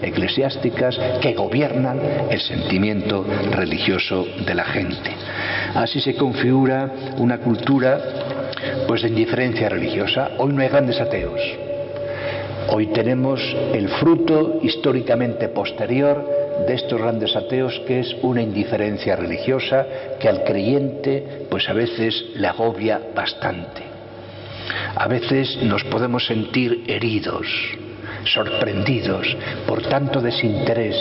eclesiásticas que gobiernan el sentimiento religioso de la gente. Así se configura una cultura pues de indiferencia religiosa. Hoy no hay grandes ateos. Hoy tenemos el fruto históricamente posterior de estos grandes ateos, que es una indiferencia religiosa que al creyente pues a veces le agobia bastante. A veces nos podemos sentir heridos, sorprendidos por tanto desinterés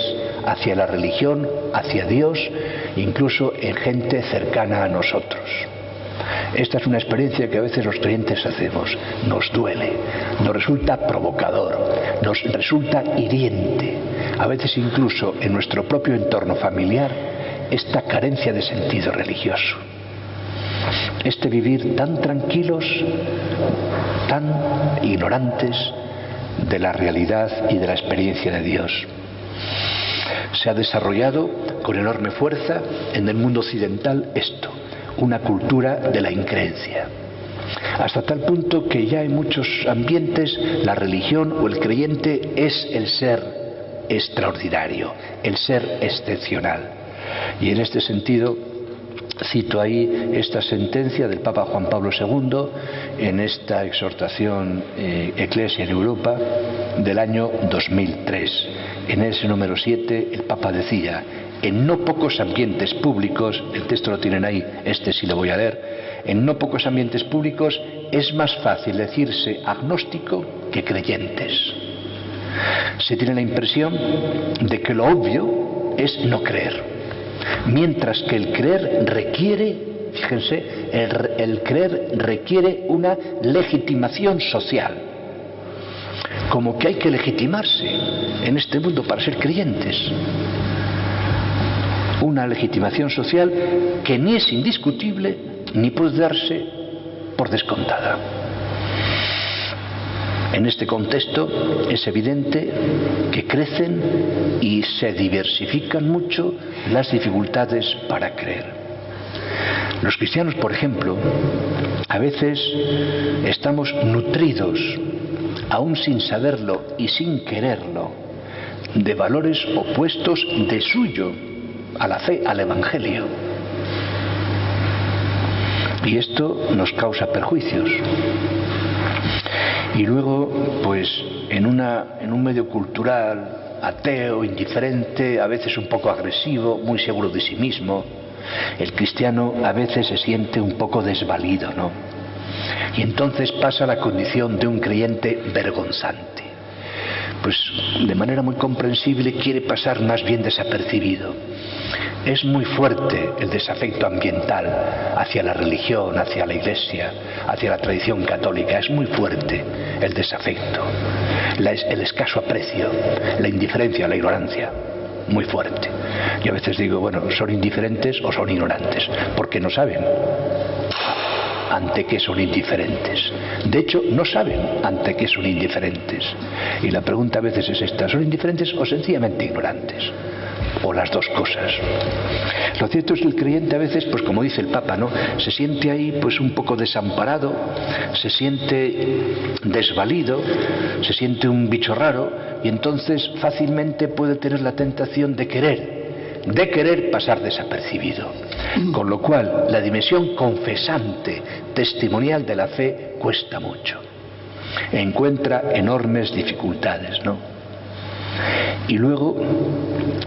hacia la religión, hacia Dios, incluso en gente cercana a nosotros. Esta es una experiencia que a veces los creyentes hacemos. Nos duele, nos resulta provocador, nos resulta hiriente. A veces incluso en nuestro propio entorno familiar, esta carencia de sentido religioso. Este vivir tan tranquilos, tan ignorantes de la realidad y de la experiencia de Dios. Se ha desarrollado con enorme fuerza en el mundo occidental esto, una cultura de la increencia, hasta tal punto que ya en muchos ambientes la religión o el creyente es el ser extraordinario, el ser excepcional. Y en este sentido cito ahí esta sentencia del Papa Juan Pablo II en esta exhortación Ecclesia en Europa del año 2003. En ese número 7 el Papa decía: en no pocos ambientes públicos, el texto lo tienen ahí, este sí lo voy a leer, en no pocos ambientes públicos es más fácil decirse agnóstico que creyentes. Se tiene la impresión de que lo obvio es no creer, mientras que el creer requiere, fíjense, el creer requiere una legitimación social, como que hay que legitimarse en este mundo para ser creyentes. Una legitimación social que ni es indiscutible ni puede darse por descontada. En este contexto es evidente que crecen y se diversifican mucho las dificultades para creer. Los cristianos, por ejemplo, a veces estamos nutridos, aún sin saberlo y sin quererlo, de valores opuestos de suyo a la fe, al Evangelio. Y esto nos causa perjuicios. Y luego, pues en un medio cultural ateo, indiferente, a veces un poco agresivo, muy seguro de sí mismo, el cristiano a veces se siente un poco desvalido, ¿no? Y entonces pasa a la condición de un creyente vergonzante. Pues de manera muy comprensible quiere pasar más bien desapercibido. Es muy fuerte el desafecto ambiental hacia la religión, hacia la Iglesia, hacia la tradición católica. Es muy fuerte el desafecto, el escaso aprecio, la indiferencia, la ignorancia. Muy fuerte. Yo a veces digo, bueno, ¿son indiferentes o son ignorantes? Porque no saben ante qué son indiferentes. De hecho, no saben ante qué son indiferentes. Y la pregunta a veces es esta: ¿son indiferentes o sencillamente ignorantes? O las dos cosas. Lo cierto es que el creyente a veces, pues como dice el Papa, ¿no?, se siente ahí pues un poco desamparado, se siente desvalido, se siente un bicho raro, y entonces fácilmente puede tener la tentación de querer pasar desapercibido. Con lo cual, la dimensión confesante, testimonial de la fe, cuesta mucho. Encuentra enormes dificultades, ¿no? Y luego,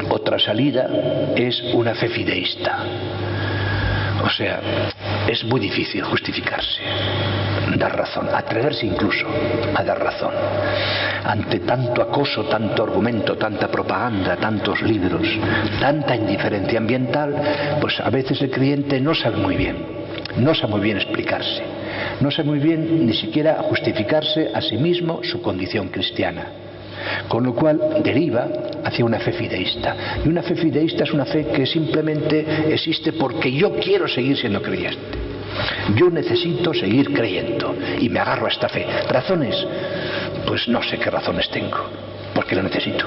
otra salida es una fe fideísta. O sea, es muy difícil justificarse, dar razón, atreverse incluso a dar razón. Ante tanto acoso, tanto argumento, tanta propaganda, tantos libros, tanta indiferencia ambiental, pues a veces el creyente no sabe muy bien explicarse, no sabe muy bien ni siquiera justificarse a sí mismo su condición cristiana. Con lo cual deriva hacia una fe fideísta. Y una fe fideísta es una fe que simplemente existe porque yo quiero seguir siendo creyente. Yo necesito seguir creyendo y me agarro a esta fe. ¿Razones? Pues no sé qué razones tengo, porque la necesito.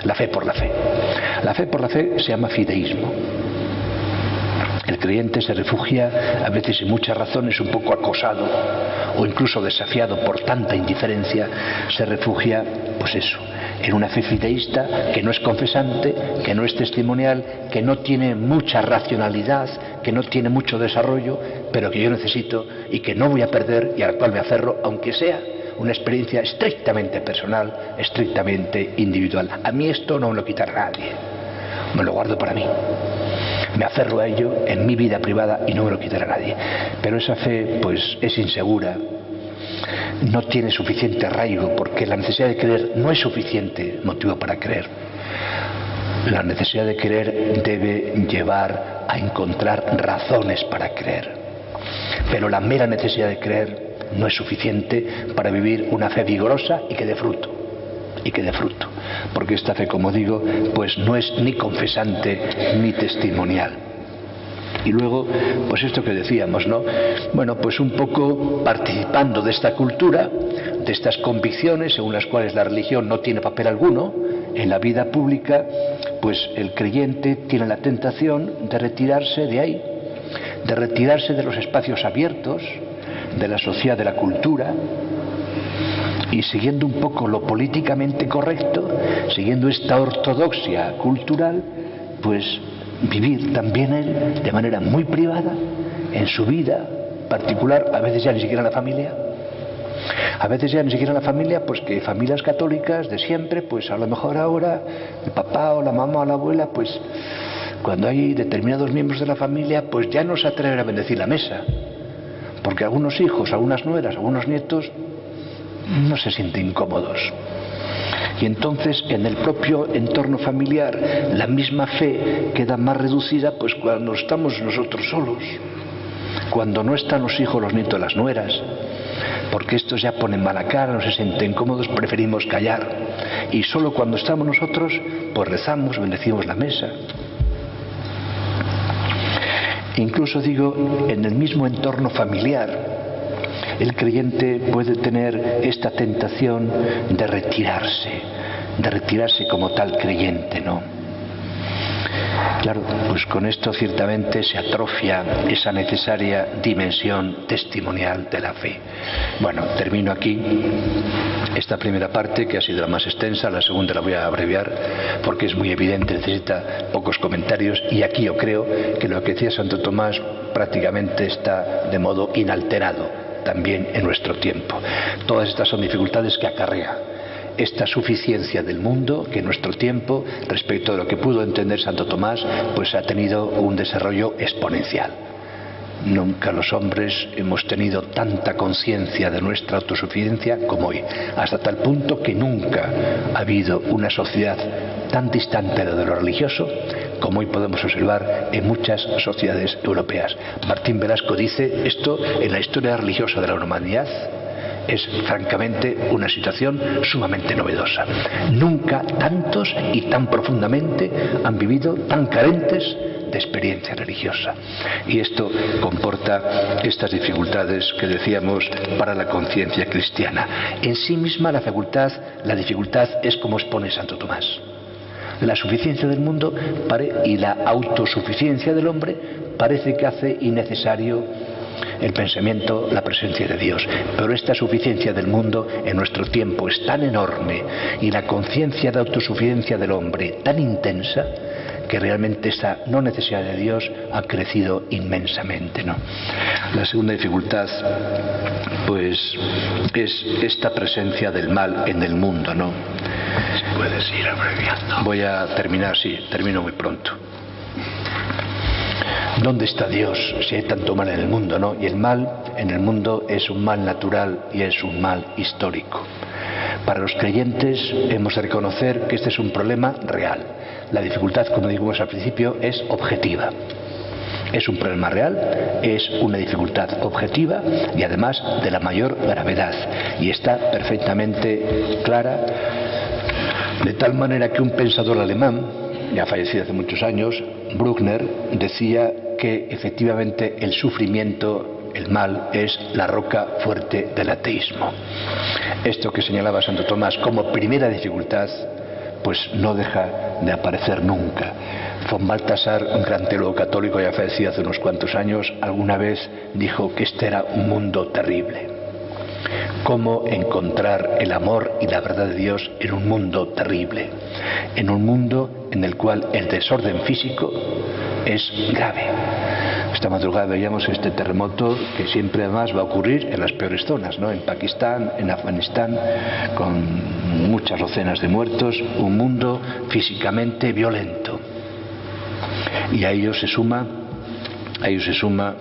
La fe por la fe. La fe por la fe se llama fideísmo. El creyente se refugia a veces en muchas razones, un poco acosado o incluso desafiado por tanta indiferencia, se refugia, pues eso, en una fe fideísta que no es confesante, que no es testimonial, que no tiene mucha racionalidad, que no tiene mucho desarrollo, pero que yo necesito y que no voy a perder y a la cual me aferro, aunque sea una experiencia estrictamente personal, estrictamente individual. A mí esto no me lo quitará nadie, me lo guardo para mí. Me aferro a ello en mi vida privada y no me lo quitará nadie. Pero esa fe pues es insegura, no tiene suficiente arraigo, porque la necesidad de creer no es suficiente motivo para creer. La necesidad de creer debe llevar a encontrar razones para creer. Pero la mera necesidad de creer no es suficiente para vivir una fe vigorosa y que dé fruto. Porque esta fe, como digo, pues no es ni confesante ni testimonial. Y luego, pues esto que decíamos, ¿no? Bueno, pues un poco participando de esta cultura, de estas convicciones según las cuales la religión no tiene papel alguno en la vida pública, pues el creyente tiene la tentación de retirarse de ahí, de retirarse de los espacios abiertos, de la sociedad, de la cultura, y siguiendo un poco lo políticamente correcto, siguiendo esta ortodoxia cultural, pues vivir también él de manera muy privada, en su vida particular, a veces ya ni siquiera en la familia. A veces ya ni siquiera en la familia, pues que familias católicas de siempre, pues a lo mejor ahora el papá o la mamá o la abuela, pues cuando hay determinados miembros de la familia, pues ya no se atreven a bendecir la mesa, porque algunos hijos, algunas nueras, algunos nietos no se sienten cómodos. Y entonces en el propio entorno familiar la misma fe queda más reducida pues cuando estamos nosotros solos, cuando no están los hijos, los nietos, las nueras, porque estos ya ponen mala cara, no se sienten cómodos, preferimos callar, y solo cuando estamos nosotros pues rezamos, bendecimos la mesa. Incluso digo, en el mismo entorno familiar el creyente puede tener esta tentación de retirarse como tal creyente, ¿no? Claro, pues con esto ciertamente se atrofia esa necesaria dimensión testimonial de la fe. Bueno, termino aquí esta primera parte, que ha sido la más extensa. La segunda la voy a abreviar porque es muy evidente, necesita pocos comentarios, y aquí yo creo que lo que decía Santo Tomás prácticamente está de modo inalterado. también en nuestro tiempo. Todas estas son dificultades que acarrea esta suficiencia del mundo, que en nuestro tiempo, respecto de lo que pudo entender Santo Tomás, pues ha tenido un desarrollo exponencial. Nunca los hombres hemos tenido tanta conciencia de nuestra autosuficiencia como hoy, hasta tal punto que nunca ha habido una sociedad tan distante de lo religioso como hoy podemos observar en muchas sociedades europeas. Martín Velasco dice esto en la historia religiosa de la humanidad. Es francamente una situación sumamente novedosa. Nunca tantos y tan profundamente han vivido tan carentes de experiencia religiosa. Y esto comporta estas dificultades que decíamos para la conciencia cristiana. En sí misma la dificultad es como expone Santo Tomás. La suficiencia del mundo y la autosuficiencia del hombre parece que hace innecesario el pensamiento, la presencia de Dios. Pero esta suficiencia del mundo en nuestro tiempo es tan enorme y la conciencia de autosuficiencia del hombre tan intensa que realmente esa no necesidad de Dios ha crecido inmensamente, ¿no? La segunda dificultad, pues, es esta presencia del mal en el mundo, ¿no? Si puedes ir abreviando. Voy a terminar, sí, termino muy pronto. ¿Dónde está Dios si hay tanto mal en el mundo, no? Y el mal en el mundo es un mal natural y es un mal histórico. Para los creyentes hemos de reconocer que este es un problema real. La dificultad, como dijimos al principio, es objetiva. Es un problema real, es una dificultad objetiva y además de la mayor gravedad. Y está perfectamente clara, de tal manera que un pensador alemán, ya fallecido hace muchos años, Bruckner, decía que efectivamente el sufrimiento, el mal, es la roca fuerte del ateísmo. Esto que señalaba Santo Tomás como primera dificultad, pues no deja de aparecer nunca. Von Balthasar, un gran teólogo católico ya fallecido hace unos cuantos años, alguna vez dijo que este era un mundo terrible. Cómo encontrar el amor y la verdad de Dios en un mundo terrible, en un mundo en el cual el desorden físico es grave. Esta madrugada veíamos este terremoto que siempre además va a ocurrir en las peores zonas, ¿no? En Pakistán, en Afganistán, con muchas docenas de muertos, un mundo físicamente violento. Y a ello se suma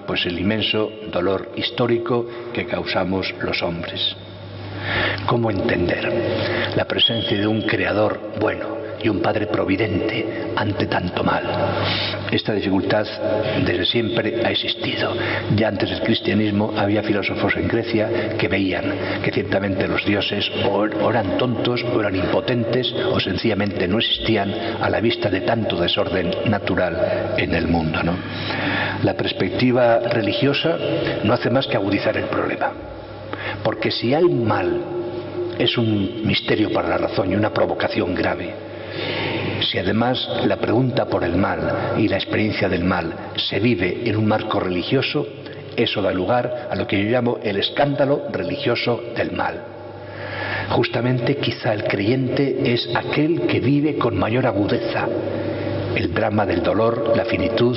pues el inmenso dolor histórico que causamos los hombres. ¿Cómo entender la presencia de un creador bueno y un padre providente ante tanto mal? Esta dificultad desde siempre ha existido. Ya antes del cristianismo había filósofos en Grecia que veían que ciertamente los dioses o eran tontos o eran impotentes o sencillamente no existían a la vista de tanto desorden natural en el mundo, ¿no? La perspectiva religiosa no hace más que agudizar el problema, porque si hay mal es un misterio para la razón y una provocación grave. Si además la pregunta por el mal y la experiencia del mal se vive en un marco religioso, eso da lugar a lo que yo llamo el escándalo religioso del mal. Justamente quizá el creyente es aquel que vive con mayor agudeza el drama del dolor, la finitud,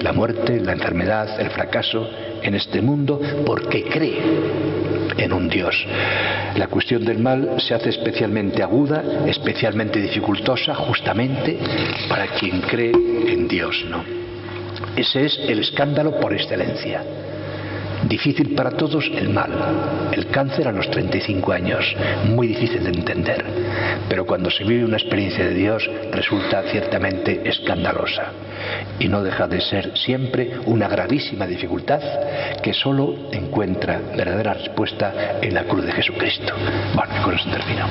la muerte, la enfermedad, el fracaso en este mundo, porque cree en un Dios. La cuestión del mal se hace especialmente aguda, especialmente dificultosa, justamente para quien cree en Dios, ¿no? Ese es el escándalo por excelencia. Difícil para todos el mal, el cáncer a los 35 años, muy difícil de entender, pero cuando se vive una experiencia de Dios resulta ciertamente escandalosa y no deja de ser siempre una gravísima dificultad que solo encuentra verdadera respuesta en la cruz de Jesucristo. Bueno, y con eso termino.